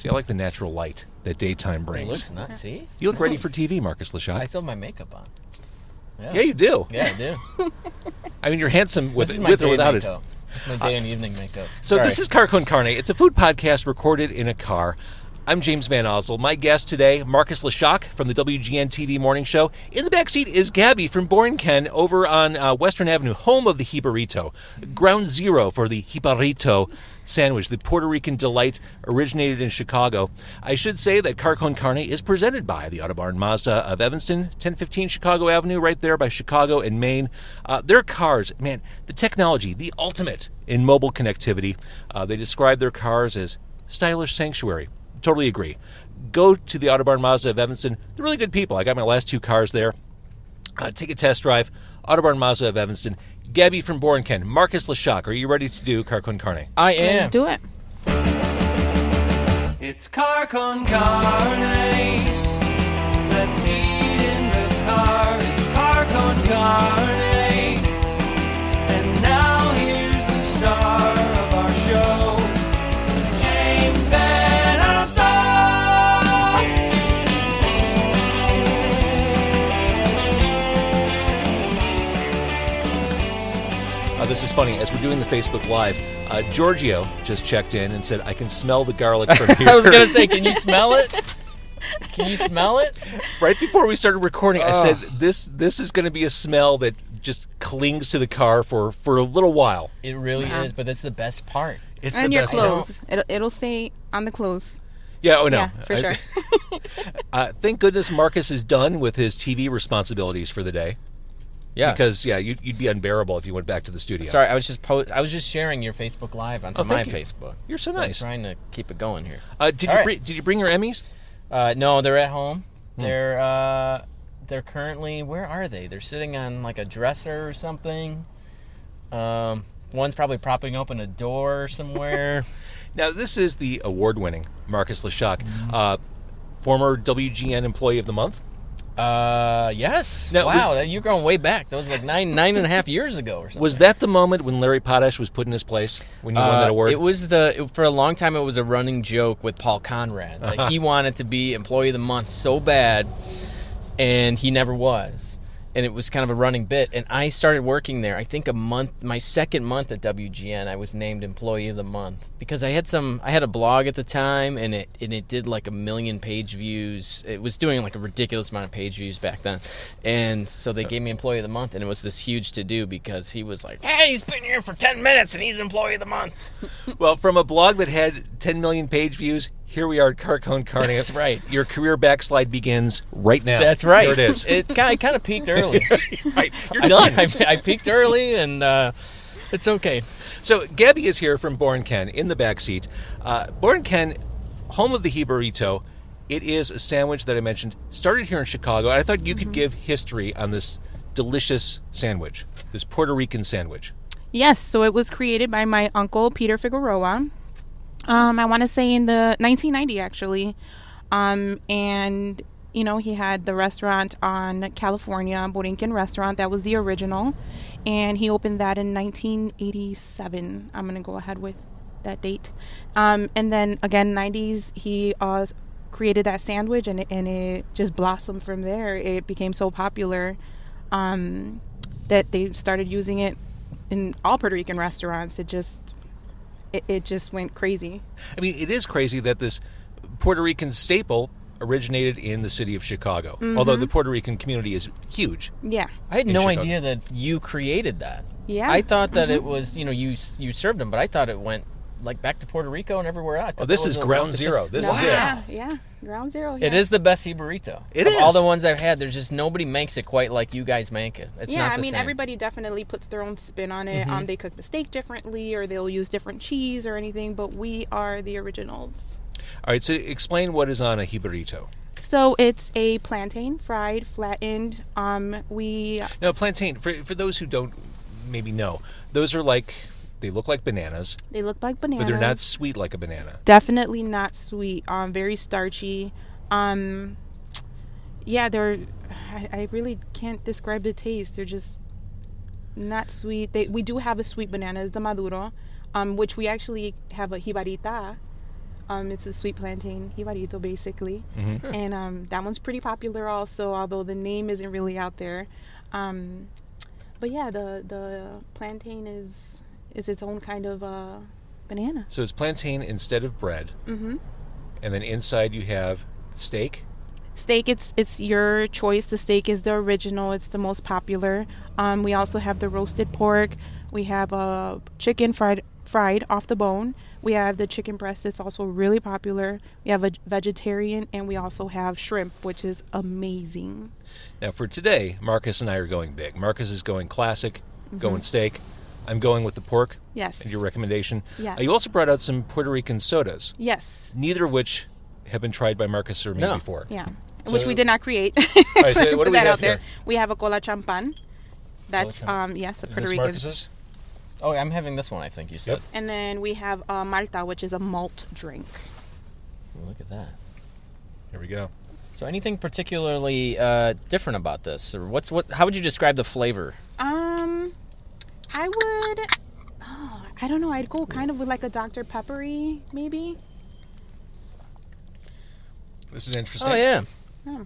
See, I like the natural light that daytime brings. It looks nice. See? You look ready for TV, Marcus Leshock. I still have my makeup on. Yeah, you do. Yeah, I do. I mean, you're handsome with or without it. It's my day and evening makeup. So this is Car Con Carne. It's a food podcast recorded in a car. I'm James Van Osel. My guest today, Marcus Leshock from the WGN-TV morning show. In the back seat is Gaby from Borinquen over on Western Avenue, home of the jibarito. Ground zero for the jibarito sandwich, the Puerto Rican delight originated in Chicago. I should say that Car Con Carne is presented by the Autobarn Mazda of Evanston, 1015 Chicago Avenue, right there by Chicago and Maine. Their cars, man, the technology, the ultimate in mobile connectivity. They describe their cars as stylish sanctuary. Totally agree. Go to the Autobarn Mazda of Evanston. They're really good people. I got my last two cars there. Take a test drive. Autobarn Mazda of Evanston. Gaby from Borinquen. Marcus Leshock, are you ready to do Car Con Carne? I am. Let's do it. It's Car Con Carne. Let's eat in the car. It's Car Con Carne. And now here's the star of our show, James Van Osel. This is funny. As we're doing the Facebook Live, Giorgio just checked in and said, I can smell the garlic from here. I was going to say, can you smell it? Can you smell it? Right before we started recording, I said, this is going to be a smell that just clings to the car for a little while. It really is, but that's the best part. It's And the your best clothes. It'll stay on the clothes. Yeah, oh no. Yeah, for sure. Thank goodness Marcus is done with his TV responsibilities for the day. Yeah. Because you'd be unbearable if you went back to the studio. Sorry, I was just sharing your Facebook Live onto my thank you. Facebook. You're so I'm nice. trying to keep it going here. Did you bring your Emmys? No, they're at home. They're currently, where are they? They're sitting on like a dresser or something. One's probably propping open a door somewhere. Now, this is the award-winning Marcus Leshock, former WGN Employee of the Month. Yes. Now, wow, you're going way back. That was like nine and a half years ago or something. Was that the moment when Larry Potash was put in his place when you won that award? It was for a long time. It was a running joke with Paul Conrad. Like he wanted to be Employee of the Month so bad, and he never was. And it was kind of a running bit. And I started working there. I think my second month at WGN, I was named Employee of the Month because I had a blog at the time, and it did like 1 million page views. It was doing like a ridiculous amount of page views back then, and so they gave me Employee of the Month, and it was this huge to do because he was like, "Hey, he's been here for 10 minutes, and he's Employee of the Month." Well, from a blog that had 10 million page views, here we are at Car Con Carne. That's right. Your career backslide begins right now. That's right. Here it is. It kind of peaked early. Right. You're done. I peaked early, and it's okay. So Gaby is here from Borinquen in the back seat. Borinquen, home of the jibarito. It is a sandwich that I mentioned started here in Chicago. And I thought you could give history on this delicious sandwich, this Puerto Rican sandwich. Yes, so it was created by my uncle, Peter Figuroa. I want to say in the 1990 actually. And he had the restaurant on California, Borinquen restaurant. That was the original. And he opened that in 1987. I'm going to go ahead with that date. And then again, 90s, he created that sandwich, and it just blossomed from there. It became so popular that they started using it in all Puerto Rican restaurants. It just went crazy. I mean, it is crazy that this Puerto Rican staple originated in the city of Chicago, although the Puerto Rican community is huge. Yeah. I had no idea that you created that. Yeah. I thought that it was, you served them, but I thought it went like back to Puerto Rico and everywhere else. Oh, this is ground zero. This is it. Yeah, ground zero. Yeah. It is the best jibarito. It is. All the ones I've had, there's just nobody makes it quite like you guys make it. It's not the same. Everybody definitely puts their own spin on it. They cook the steak differently, or they'll use different cheese or anything, but we are the originals. All right, so explain what is on a jibarito. So it's a plantain, fried, flattened. Now, plantain, for those who don't maybe know, those are they look like bananas. They look like bananas. But they're not sweet like a banana. Definitely not sweet. Very starchy. I really can't describe the taste. They're just not sweet. We do have a sweet banana, it's the maduro, which we actually have a jibarita. It's a sweet plantain, jibarito, basically. And that one's pretty popular also, although the name isn't really out there. But yeah, the plantain is its own kind of banana. So it's plantain instead of bread. And then inside you have steak. Steak, it's your choice. The steak is the original. It's the most popular. We also have the roasted pork. We have chicken fried off the bone. We have the chicken breast. It's also really popular. We have a vegetarian, and we also have shrimp, which is amazing. Now for today, Marcus and I are going big. Marcus is going classic, going steak. I'm going with the pork. Yes. And your recommendation. Yes. You also brought out some Puerto Rican sodas. Yes. Neither of which have been tried by Marcus or me before. Yeah. So- Which we did not create. All right, so what do Put we that have out there. here? We have a cola champan. That's yes, a Is Puerto this Rican. Marcus's? Oh, I'm having this one, I think you said. Yep. And then we have Malta, which is a malt drink. Look at that. Here we go. So anything particularly different about this? Or how would you describe the flavor? I would. Oh, I don't know. I'd go kind of with like a Dr. Peppery, maybe. This is interesting. Oh, yeah. Hmm.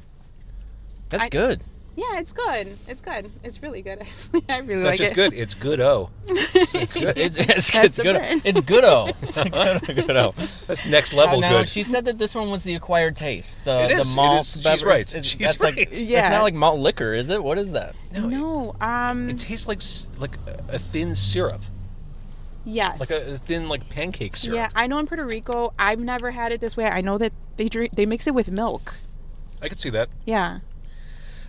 That's I- good. Yeah, it's good. It's good. It's really good. Actually, I really It's like not just it. good, it's good-o. It's good. It's That's the good. brand. It's good-o. Good-o. That's next level Now, good. she said that this one was the acquired taste. It The is, malt it is. She's beverage. right. It's- She's that's right. Like, It's Yeah. not like malt liquor, is it? What is that? No. It tastes like a thin syrup. Yes. Like a thin pancake syrup. Yeah, I know in Puerto Rico, I've never had it this way. I know that they mix it with milk. I could see that. Yeah.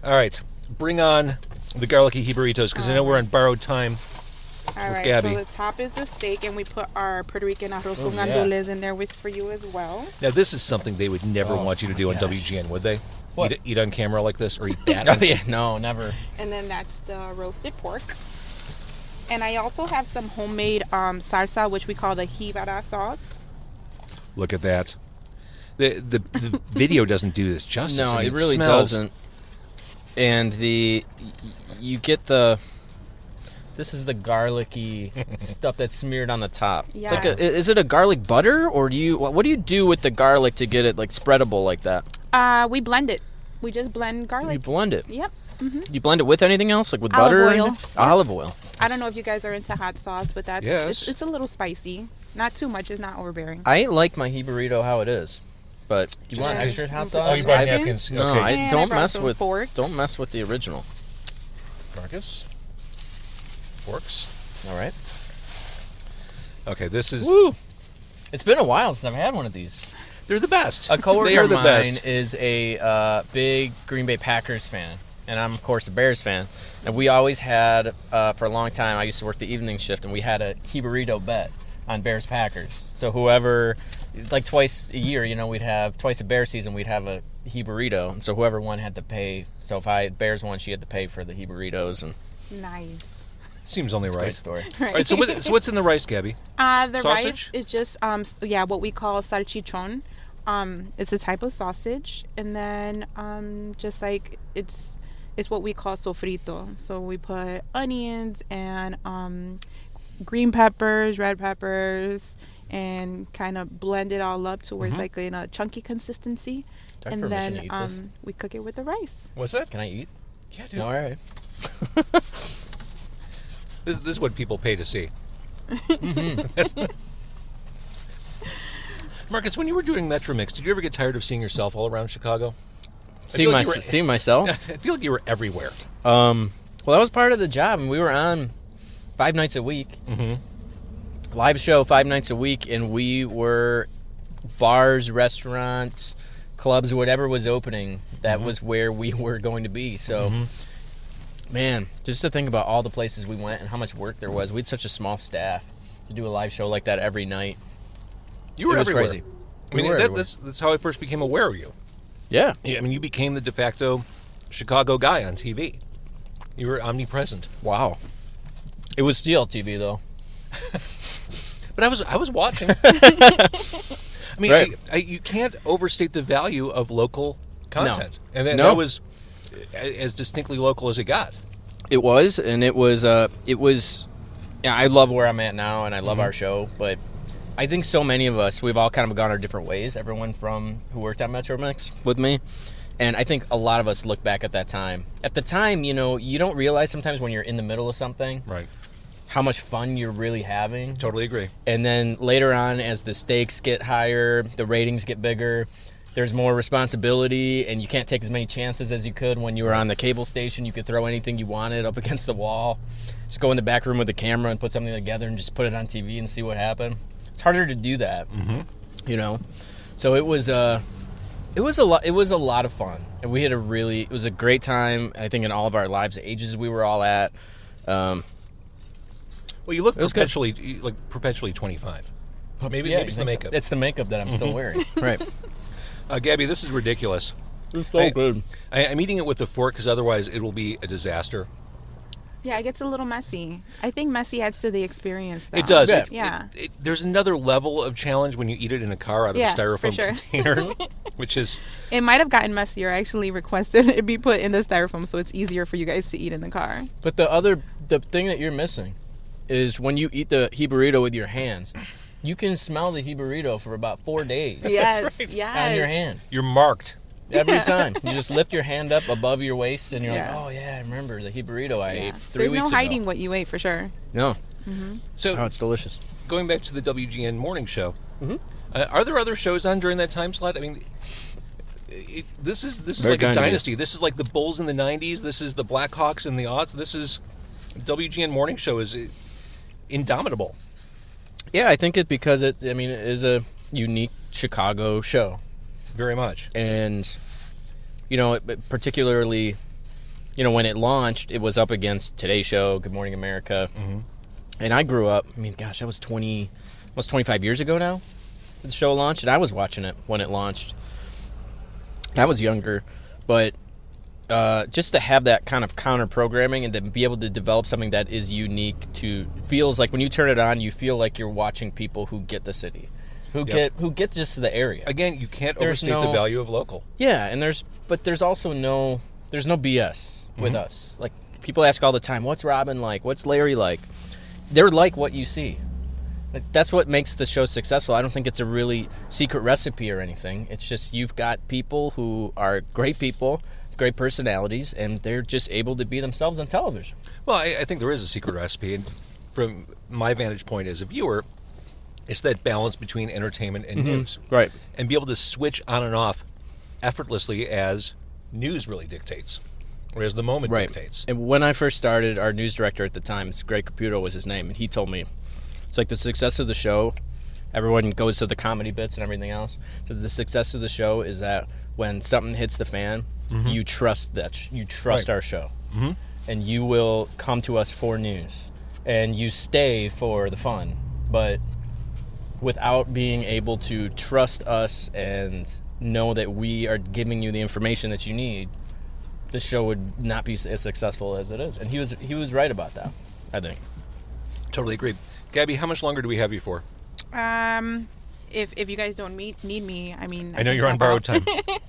All right. Bring on the garlicky jibaritos, because I know we're on borrowed time. All right. Gaby. So the top is the steak, and we put our Puerto Rican arroz con yeah. gandules in there for you as well. Now, this is something they would never want you to do on gosh. WGN, would they? What? Eat on camera like this, or eat that? Oh, yeah. No, never. And then that's the roasted pork. And I also have some homemade salsa, which we call the jibara sauce. Look at that. The video doesn't do this justice. No, I mean, it really smells. doesn't. And you get this is the garlicky stuff that's smeared on the top. It's like Yeah. is it a garlic butter, or what do you do with the garlic to get it spreadable like that? We blend it. We just blend garlic. You blend it. Yep. You blend it with anything else, like with Olive butter? or oil. anything? Olive oil. I don't know if you guys are into hot sauce, but that's Yes. it's a little spicy. Not too much. It's not overbearing. I like my jibarito how it is, but do you Just want nice. extra hot Oh, sauce? Oh, you brought I- napkins. No, Okay. I And I don't brought mess some with forks. don't mess with the original. Marcus? Forks? All right. Okay, this is... Woo! It's been a while since I've had one of these. They're the best. A coworker They are of the mine best. is a big Green Bay Packers fan, and I'm of course a Bears fan. And we always had, for a long time, I used to work the evening shift, and we had a jibarito bet on Bears Packers. So whoever, twice a year, we'd have twice a Bear season, we'd have a jibarito, and so whoever won had to pay. So if Bears won, she had to pay for the jibaritos, and Nice. Seems only it's a right. great story. All right, so what's in the rice, Gaby? The Sausage? rice is just what we call salchichon. It's a type of sausage, and then just like it's what we call sofrito. So we put onions and green peppers, red peppers, and kind of blend it all up to where it's like in a chunky consistency. Do I have And permission then to eat this? we cook it with the rice. What's that? Can I eat? Yeah, dude. All right. This is what people pay to see. Marcus, when you were doing Metromix, did you ever get tired of seeing yourself all around Chicago? Seeing like myself. I feel like you were everywhere. Well, that was part of the job, and we were on 5 nights a week. Mm-hmm. Live show 5 nights a week, and we were bars, restaurants, clubs, whatever was opening. That was where we were going to be. So, man, just to think about all the places we went and how much work there was. We had such a small staff to do a live show like that every night. You were It was everywhere. crazy. I mean, We were everywhere. that's how I first became aware of you. Yeah. Yeah, I mean, you became the de facto Chicago guy on TV. You were omnipresent. Wow. It was still TV, though. But I was watching. I mean, Right. you can't overstate the value of local content, and No. that was as distinctly local as it got. It was, and it was. Yeah, I love where I'm at now, and I love our show. But I think so many of us, we've all kind of gone our different ways. Everyone from who worked at Metromix with me. And I think a lot of us look back at that time. At the time, you know, you don't realize sometimes when you're in the middle of something, Right. how much fun you're really having. Totally agree. And then later on, as the stakes get higher, the ratings get bigger, there's more responsibility, and you can't take as many chances as you could when you were on the cable station. You could throw anything you wanted up against the wall. Just go in the back room with the camera and put something together and just put it on TV and see what happened. It's harder to do that, you know. So it was a lot. It was a lot of fun, and we had it was a great time. I think in all of our lives, the ages we were all at. Well, you look perpetually 25. Maybe it's the makeup. It's the makeup that I'm still wearing. Right. Gabby, this is ridiculous. It's so good. I'm eating it with a fork because otherwise it will be a disaster. Yeah, it gets a little messy. I think messy adds to the experience, though. It does. Yeah. There's another level of challenge when you eat it in a car out of a styrofoam for sure. container, which is... It might have gotten messier. I actually requested it be put in the styrofoam so it's easier for you guys to eat in the car. But the thing that you're missing is when you eat the jibarito with your hands, you can smell the jibarito for about 4 days. Yes, right. yes. On your hand. You're marked. Every time. You just lift your hand up above your waist and you're Yeah. like, oh, yeah, I remember the jibarito I ate 3 There's weeks ago. no hiding what you ate, for sure. No. So, Oh, it's delicious. going back to the WGN morning show, are there other shows on during that time slot? I mean, this is Very like a dynasty. dynasty. This is like the Bulls in the 90s. This is the Blackhawks in the aughts. This is... WGN morning show is indomitable. Yeah, I think because it is a unique Chicago show. Very much. And, you know, particularly, you know, when it launched, it was up against Today Show, Good Morning America. And I grew up, I mean, gosh, that was 25 years ago now, the show launched, and I was watching it when it launched. I was younger, but just to have that kind of counter-programming and to be able to develop something that is unique feels like when you turn it on, you feel like you're watching people who get the city. Who get just the area. Again, you can't overstate the value of local. Yeah, and there's also no BS with us. Like, people ask all the time, what's Robin like? What's Larry like? They're like what you see. Like, that's what makes the show successful. I don't think it's a really secret recipe or anything. It's just you've got people who are great people, great personalities, and they're just able to be themselves on television. Well, I think there is a secret recipe, and from my vantage point as a viewer, it's that balance between entertainment and news. Right. And be able to switch on and off effortlessly as news really dictates, or as the moment dictates. And when I first started, our news director at the time, Greg Caputo was his name, and he told me, it's like the success of the show, everyone goes to the comedy bits and everything else, so the success of the show is that when something hits the fan, you trust our show. And you will come to us for news. And you stay for the fun. But without being able to trust us and know that we are giving you the information that you need, the show would not be as successful as it is. And he was right about that, I think. Totally agree. Gabby, how much longer do we have you for? If you guys don't need me, I mean... I know you're on borrowed time.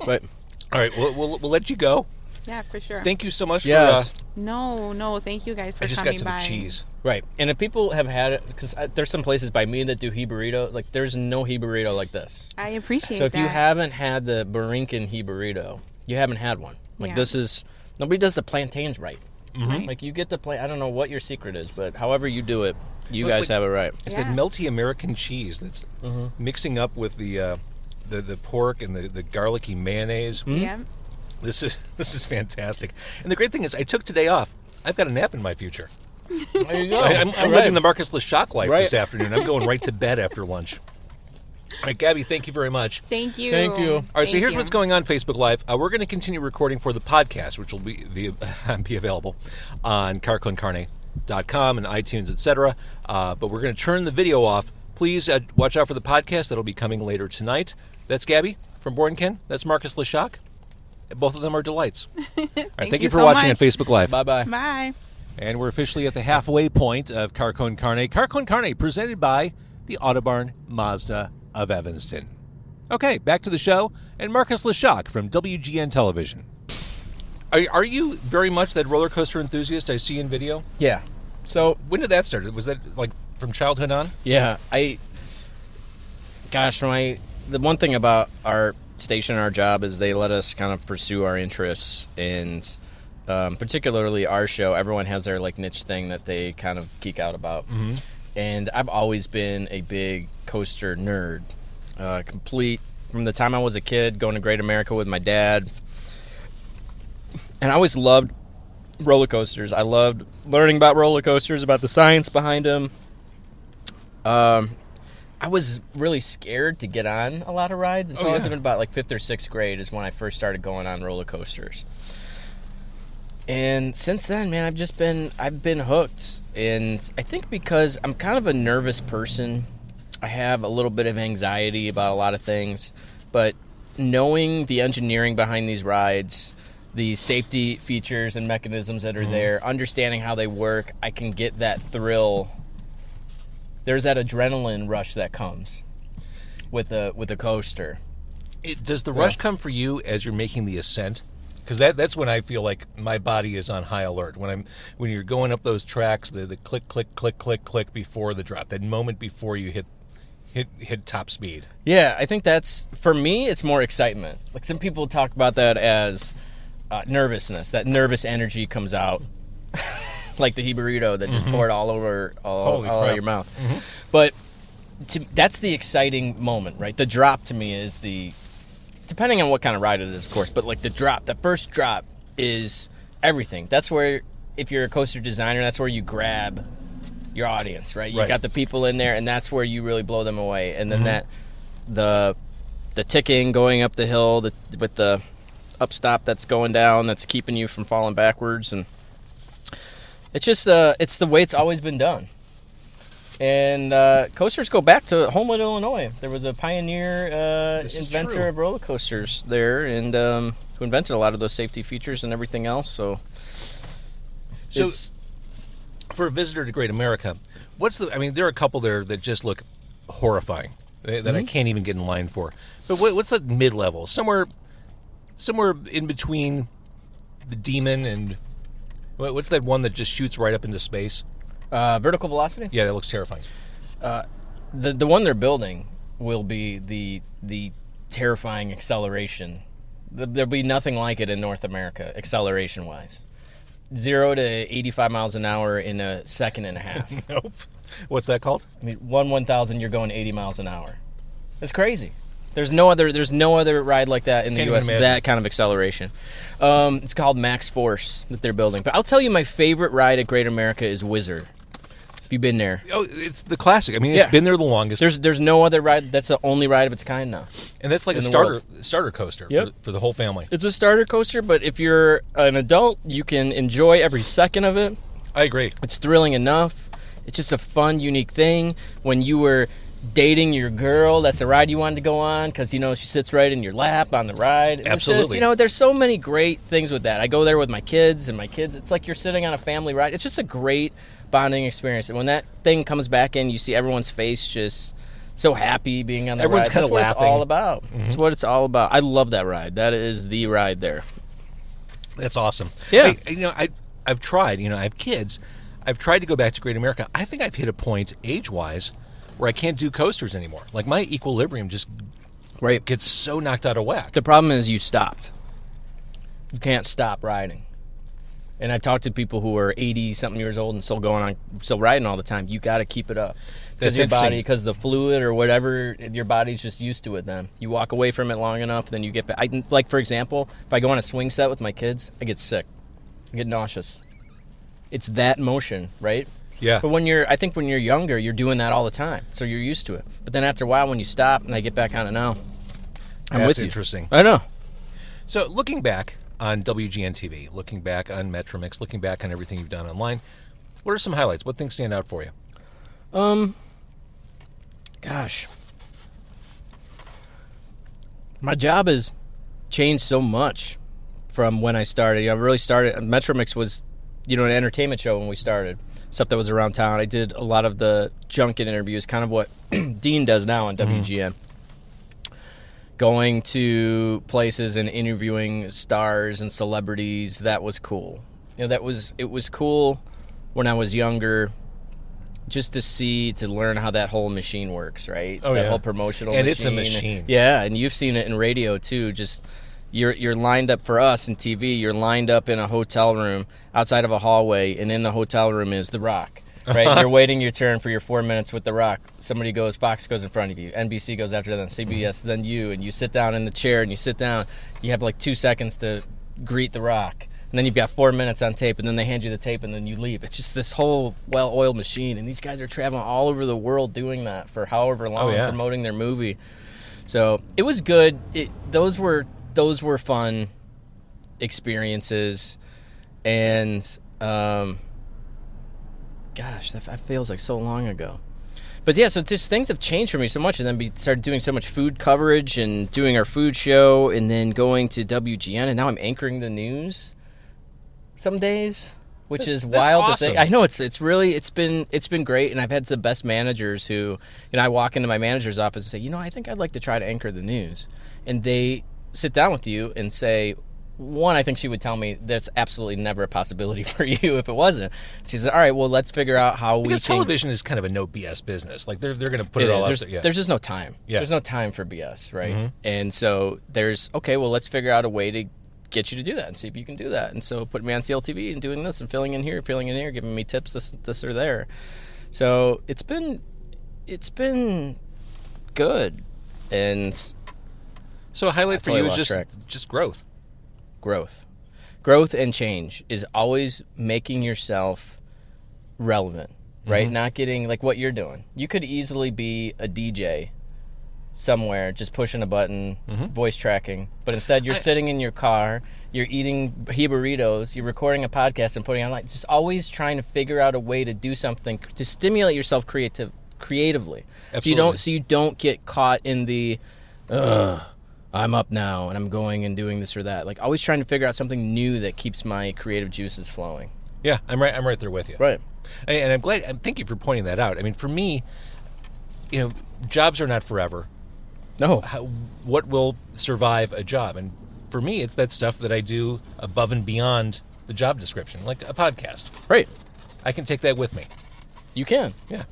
But All right, we'll let you go. Yeah, for sure. Thank you so much Yes. for... No, thank you guys for I just coming got to by. the cheese. Right. And if people have had it, because there's some places by me that do jibarito, like there's no jibarito like this. I appreciate So if that. you haven't had the Borinquen jibarito, you haven't had one. Like Yeah. this is, nobody does the plantains right. Right. Like you get the I don't know what your secret is, but however you do it, you Well, it's guys like- have it right. It's Yeah. that melty American cheese that's mixing up with the pork and the garlicky mayonnaise. Yeah. This is fantastic. And the great thing is, I took today off. I've got a nap in my future. There you go. I'm All right. living the Marcus Leshock life Right. this afternoon. I'm going right to bed after lunch. All right, Gabby, thank you very much. Thank you. Thank you. All right, so Thank here's you. what's going on Facebook Live. We're going to continue recording for the podcast, which will be available on carconcarne.com and iTunes, etc. But we're going to turn the video off. Please watch out for the podcast. That'll be coming later tonight. That's Gabby from Borinquen. That's Marcus Leshock. Both of them are delights. All right, thank you for so watching much. on Facebook Live. Bye-bye. Bye. And we're officially at the halfway point of Carcon Carne. Carcon Carne, presented by the Autobarn Mazda of Evanston. Okay, back to the show, and Marcus Leshock from WGN Television. Are you very much that roller coaster enthusiast I see in video? Yeah. So When did that start? Was that like from childhood on? yeah, Gosh, the one thing about our station, our job, is they let us kind of pursue our interests, and particularly our show, everyone has their like niche thing that they kind of geek out about. Mm-hmm. And I've always been a big coaster nerd, complete from the time I was a kid, going to Great America with my dad. And I always loved roller coasters. I loved learning about roller coasters, about the science behind them. I was really scared to get on a lot of rides until I was in about like 5th or 6th grade is when I first started going on roller coasters. And since then, man, I've been hooked. And I think because I'm kind of a nervous person, I have a little bit of anxiety about a lot of things, but knowing the engineering behind these rides, the safety features and mechanisms that are there, understanding how they work, I can get that thrill. There's that adrenaline rush that comes with a coaster. Does the rush come for you as you're making the ascent? Because that's when I feel like my body is on high alert. When you're going up those tracks, the click, click, click, click, click before the drop, that moment before you hit top speed. Yeah, I think that's, for me, it's more excitement. Like some people talk about that as nervousness. That nervous energy comes out. Like the jibarito that just poured all over all your mouth. Mm-hmm. But that's the exciting moment, right? The drop to me is depending on what kind of ride it is, of course, but like the first drop is everything. That's where, if you're a coaster designer, that's where you grab your audience, right? You got the people in there, and that's where you really blow them away. And then the ticking going up the hill with the upstop that's going down, that's keeping you from falling backwards, and it's just it's the way it's always been done. And coasters go back to Homewood, Illinois. There was a pioneer inventor of roller coasters there, and who invented a lot of those safety features and everything else. So for a visitor to Great America, there are a couple there that just look horrifying that I can't even get in line for. But what's the mid-level? Somewhere in between the Demon and what's that one that just shoots right up into space? Vertical velocity? Yeah, that looks terrifying. The one they're building will be the terrifying acceleration. There'll be nothing like it in North America, acceleration-wise. 0 to 85 miles an hour in a second and a half. Nope. What's that called? I mean, 1,000, you're going 80 miles an hour. It's crazy. There's no other ride like that in the U.S. That kind of acceleration. It's called Max Force that they're building. But I'll tell you, my favorite ride at Great America is Wizard. If you've been there, it's the classic. I mean, it's been there the longest. There's no other ride. That's the only ride of its kind now. And that's like a starter coaster for the whole family. It's a starter coaster, but if you're an adult, you can enjoy every second of it. I agree. It's thrilling enough. It's just a fun, unique thing. When you were dating your girl, that's a ride you wanted to go on because, she sits right in your lap on the ride. Absolutely. Just, there's so many great things with that. I go there with my kids, and it's like you're sitting on a family ride. It's just a great bonding experience. And when that thing comes back in, you see everyone's face just so happy being on the Everyone's ride. kind of laughing. That's what it's all about. That's what it's all about. I love that ride. That is the ride there. That's awesome. Yeah. Hey, I've tried. I have kids. I've tried to go back to Great America. I think I've hit a point age-wise where I can't do coasters anymore. Like, my equilibrium just gets so knocked out of whack. The problem is you stopped. You can't stop riding. And I talked to people who are 80-something years old and still riding all the time. You got to keep it up. That's interesting. Because the fluid or whatever, your body's just used to it then. You walk away from it long enough, then you get back. Like, for example, if I go on a swing set with my kids, I get sick. I get nauseous. It's that motion, right? Yeah. But when you're younger, you're doing that all the time, so you're used to it. But then after a while, when you stop and I get back on it now, I'm with you. That's interesting. I know. So looking back on WGN-TV, looking back on Metromix, looking back on everything you've done online, what are some highlights? What things stand out for you? Gosh. My job has changed so much from when I started. I really started, Metromix was, an entertainment show when we started. Stuff that was around town. I did a lot of the junket interviews, kind of what Dean does now on WGN. Going to places and interviewing stars and celebrities, that was cool. It was cool when I was younger just to learn how that whole machine works, right? Oh, that whole promotional and machine. it's a machine. Yeah, and you've seen it in radio too. Just you're lined up for us in TV. You're lined up in a hotel room outside of a hallway, and in the hotel room is The Rock. Right, you're waiting your turn for your 4 minutes with The Rock. Somebody goes, Fox goes in front of you, NBC goes after them, CBS, then you, and you sit down in the chair, and you sit down. You have like 2 seconds to greet The Rock, and then you've got 4 minutes on tape, and then they hand you the tape, and then you leave. It's just this whole well-oiled machine, and these guys are traveling all over the world doing that for however long, promoting their movie. So it was good. Those were fun experiences, and gosh, that feels like so long ago. But yeah, so just things have changed for me so much, and then we started doing so much food coverage and doing our food show, and then going to WGN, and now I'm anchoring the news some days, which is wild to think. I know it's been great, and I've had the best managers who, I walk into my manager's office and say, I think I'd like to try to anchor the news, and they sit down with you and say, one, I think she would tell me that's absolutely never a possibility for you if it wasn't. She said, all right, well, let's figure out how because television is kind of a no BS business. Like, they're going to put it all out there. Yeah. There's just no time. Yeah. There's no time for BS, right? And so well, let's figure out a way to get you to do that and see if you can do that. And so put me on CLTV and doing this and filling in here, giving me tips this or there. So it's been good. And so a highlight for you is just growth. Growth and change is always making yourself relevant, right? Not getting like what you're doing. You could easily be a DJ somewhere just pushing a button, voice tracking, but instead you're sitting in your car, you're eating jibaritos, you're recording a podcast and putting it online. Just always trying to figure out a way to do something to stimulate yourself creatively. Absolutely. So you don't get caught in the I'm up now and I'm going and doing this or that. Like, always trying to figure out something new that keeps my creative juices flowing. Yeah, I'm right there with you. Right. And I'm glad. Thank you for pointing that out. I mean, for me, jobs are not forever. No. What will survive a job? And for me, it's that stuff that I do above and beyond the job description, like a podcast. Right. I can take that with me. You can. Yeah.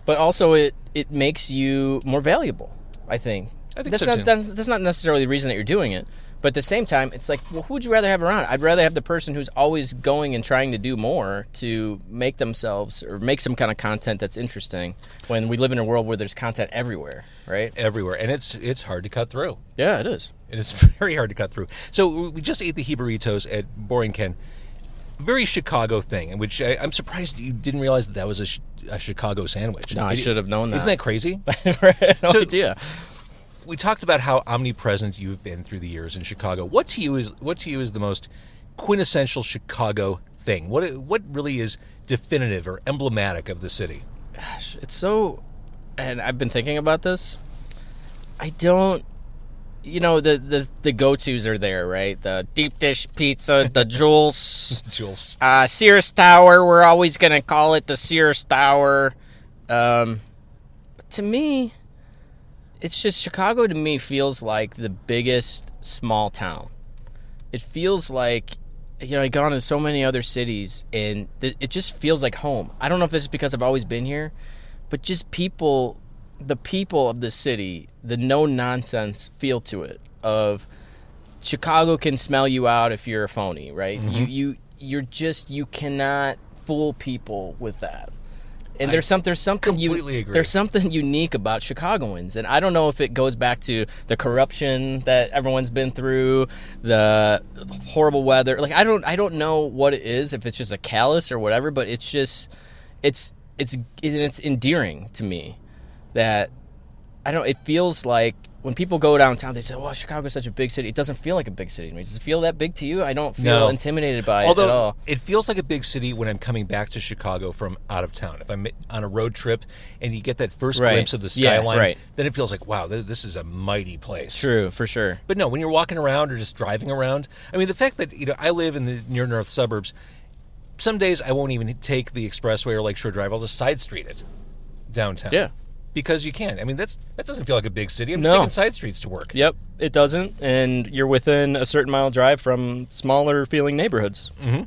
But also it makes you more valuable, I think. I think that's so, not, too. That's not necessarily the reason that you're doing it. But at the same time, it's like, well, who would you rather have around? I'd rather have the person who's always going and trying to do more to make themselves or make some kind of content that's interesting when we live in a world where there's content everywhere, right? Everywhere. And it's hard to cut through. Yeah, it is. It is very hard to cut through. So we just ate the jibaritos at Borinquen. Very Chicago thing, in which I'm surprised you didn't realize that was a Chicago sandwich. No, I should have known that. Isn't that crazy? No idea. We talked about how omnipresent you've been through the years in Chicago. What to you is the most quintessential Chicago thing? What really is definitive or emblematic of the city? Gosh, it's so, and I've been thinking about this. I don't, the go-tos are there, right? The deep dish pizza, the Jules, Sears Tower. We're always gonna call it the Sears Tower. But to me, it's just Chicago. To me, feels like the biggest small town. It feels like, I've gone to so many other cities, and it just feels like home. I don't know if it's because I've always been here, but just the people of the city, the no-nonsense feel to it of Chicago can smell you out if you're a phony, right? You cannot fool people with that. And there's something unique about Chicagoans, and I don't know if it goes back to the corruption that everyone's been through, the horrible weather. Like, I don't know what it is, if it's just a callous or whatever, but it's just it's endearing to me that it feels like when people go downtown, they say, well, Chicago's such a big city. It doesn't feel like a big city to me. Does it feel that big to you? I don't feel intimidated by it at all. It feels like a big city when I'm coming back to Chicago from out of town. If I'm on a road trip and you get that first glimpse of the skyline, then it feels like, wow, this is a mighty place. True, for sure. But no, when you're walking around or just driving around, I mean, the fact that I live in the near north suburbs, some days I won't even take the expressway or Lakeshore Drive. I'll just side street it downtown. Yeah. Because you can. I mean, that doesn't feel like a big city. I'm just taking side streets to work. Yep, it doesn't. And you're within a certain mile drive from smaller feeling neighborhoods. Mm-hmm.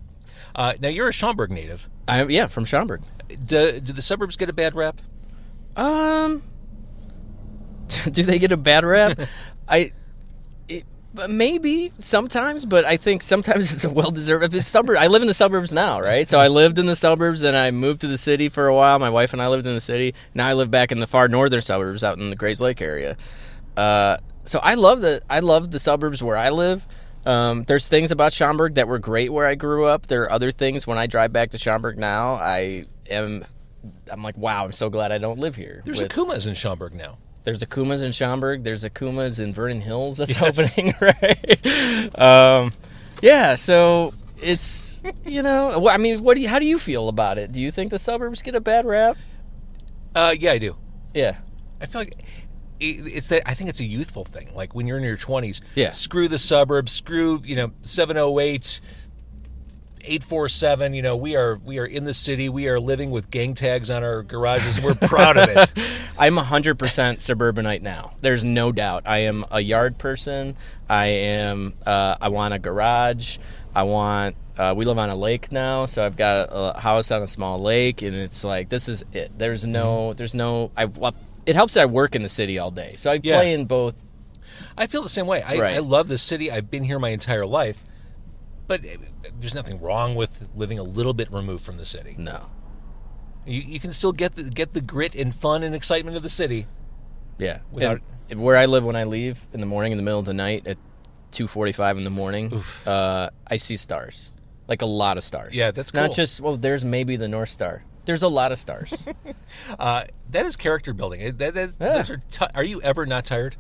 Now, you're a Schaumburg native. Yeah, from Schaumburg. Do the suburbs get a bad rap? Do they get a bad rap? Maybe sometimes, but I think sometimes it's a well-deserved. It's suburb. I live in the suburbs now, right? So I lived in the suburbs, and I moved to the city for a while. My wife and I lived in the city. Now I live back in the far northern suburbs, out in the Grays Lake area. So I love the suburbs where I live. There's things about Schaumburg that were great where I grew up. There are other things when I drive back to Schaumburg now. I'm like, wow, I'm so glad I don't live here. There's a Kuma's in Schaumburg now. There's a Kuma's in Schaumburg. There's a Kuma's in Vernon Hills that's opening, right? Yeah, so it's, I mean, how do you feel about it? Do you think the suburbs get a bad rap? Yeah, I do. Yeah. I feel like it's that. I think it's a youthful thing. Like when you're in your 20s, yeah. Screw the suburbs. Screw 708, 847. We are in the city. We are living with gang tags on our garages. We're proud of it. I'm 100% suburbanite now. There's no doubt. I am a yard person. I want a garage. We live on a lake now, so I've got a house on a small lake, and it's like, this is it. It helps that I work in the city all day, so I play in both. I feel the same way. I love the city. I've been here my entire life, but there's nothing wrong with living a little bit removed from the city. No. You can still get the grit and fun and excitement of the city. Yeah. Where I live, when I leave in the morning, in the middle of the night at 2:45 in the morning, I see stars. Like a lot of stars. Yeah, that's cool. Not just, there's maybe the North Star. There's a lot of stars. That is character building. Are you ever not tired?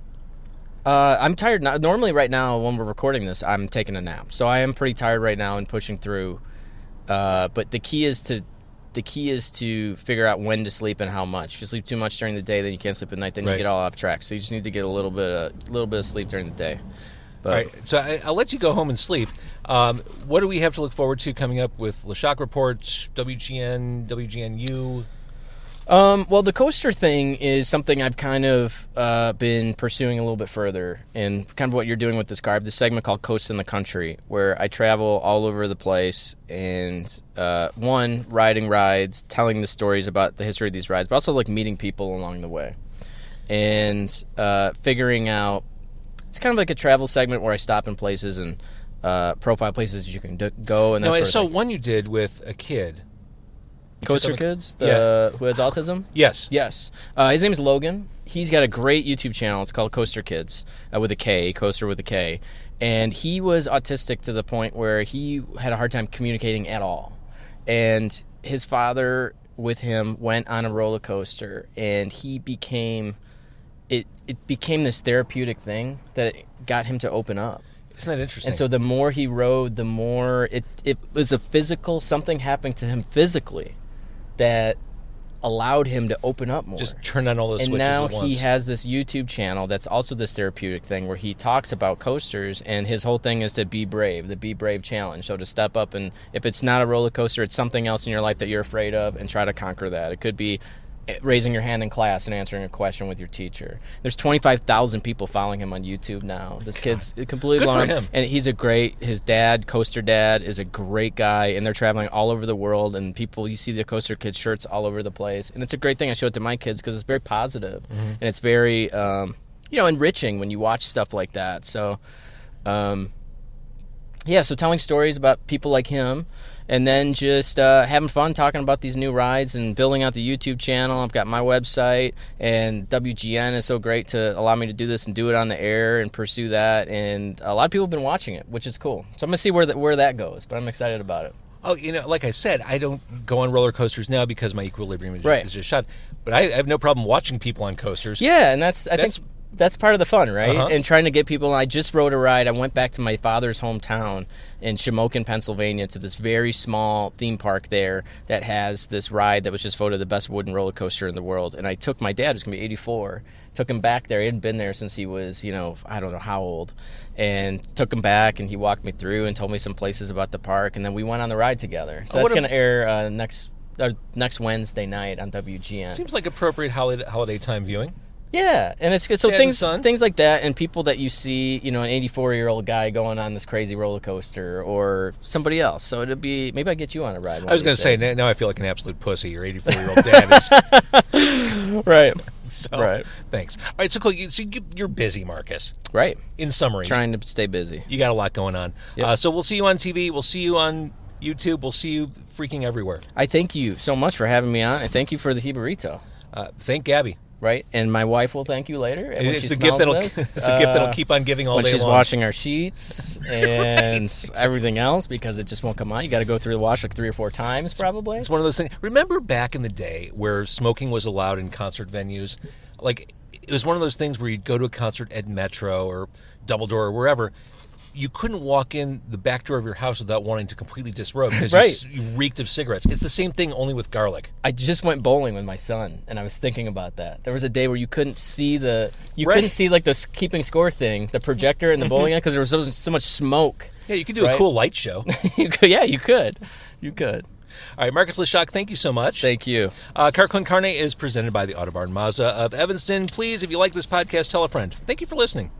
I'm tired. Normally right now when we're recording this, I'm taking a nap. So I am pretty tired right now and pushing through. But the key is to figure out when to sleep and how much. If you sleep too much during the day, then you can't sleep at night. Then you get all off track. So you just need to get a little bit of sleep during the day. But, all right. So I'll let you go home and sleep. What do we have to look forward to coming up with Leshock Report, WGN, WGNU? Well, the coaster thing is something I've kind of been pursuing a little bit further, and kind of what you're doing with this car. I have this segment called Coast in the Country, where I travel all over the place and, riding rides, telling the stories about the history of these rides, but also like meeting people along the way, and figuring out. It's kind of like a travel segment where I stop in places and profile places you can go. And I saw one you did with a kid. Coaster Kids, who has autism? Yes. His name is Logan. He's got a great YouTube channel. It's called Coaster Kids, with a K, Coaster with a K. And he was autistic to the point where he had a hard time communicating at all. And his father, with him, went on a roller coaster, and he became... It became this therapeutic thing that got him to open up. Isn't that interesting? And so the more he rode, the more it was a physical, something happened to him physically that allowed him to open up more. Just turn on all those switches at once. And now he has this YouTube channel that's also this therapeutic thing where he talks about coasters, and his whole thing is to be brave, the Be Brave Challenge. So to step up, and if it's not a roller coaster, it's something else in your life that you're afraid of, and try to conquer that. It could be raising your hand in class and answering a question with your teacher. There's 25,000 people following him on YouTube now. This kid's completely blown up. And his dad, Coaster Dad, is a great guy, and they're traveling all over the world, and you see the Coaster Kids shirts all over the place. And it's a great thing. I show it to my kids because it's very positive, and it's very, enriching when you watch stuff like that. So, so telling stories about people like him, and then just having fun talking about these new rides and building out the YouTube channel. I've got my website, and WGN is so great to allow me to do this and do it on the air and pursue that. And a lot of people have been watching it, which is cool. So I'm going to see where that goes, but I'm excited about it. Oh, like I said, I don't go on roller coasters now because my equilibrium is just shot. But I have no problem watching people on coasters. Yeah, and I think that's part of the fun, right? Uh-huh. And trying to get people. I just rode a ride. I went back to my father's hometown in Shamokin, Pennsylvania, to this very small theme park there that has this ride that was just voted the best wooden roller coaster in the world. And I took my dad, who's going to be 84, took him back there. He hadn't been there since he was, I don't know how old. And took him back, and he walked me through and told me some places about the park. And then we went on the ride together. So that's going to air next Wednesday night on WGN. Seems like appropriate holiday time viewing. Yeah, and it's good. So Dad and son. things like that, and people that you see, an 84-year-old guy going on this crazy roller coaster, or somebody else. So it'd be maybe I get you on a ride. I was going to say now I feel like an absolute pussy. Your 84-year-old dad is Right. so. Right. Thanks. All right, so cool. You're busy, Marcus. Right. In summary, Trying to stay busy. you got a lot going on. Yep. So we'll see you on TV. We'll see you on YouTube. We'll see you freaking everywhere. I thank you so much for having me on, and thank you for the jibarito. Thank Gabby. Right, and my wife will thank you later. And when It's she the gift smells that'll this, it's the gift that'll keep on giving all when day she's long. washing our sheets and everything else, because it just won't come out. You got to go through the wash like 3 or 4 times, probably. It's one of those things. Remember back in the day where smoking was allowed in concert venues? Like, it was one of those things where you'd go to a concert at Metro or Double Door or wherever. You couldn't walk in the back door of your house without wanting to completely disrobe because Right. you reeked of cigarettes. It's the same thing, only with garlic. I just went bowling with my son, and I was thinking about that. There was a day where you couldn't see Right. couldn't see like the keeping score thing, the projector in the bowling because there was so much smoke. Yeah, you could do a Right. cool light show. You could. All right, Marcus Leshock, thank you so much. Thank you. Car Con Carne is presented by the Autobarn Mazda of Evanston. Please, if you like this podcast, tell a friend. Thank you for listening.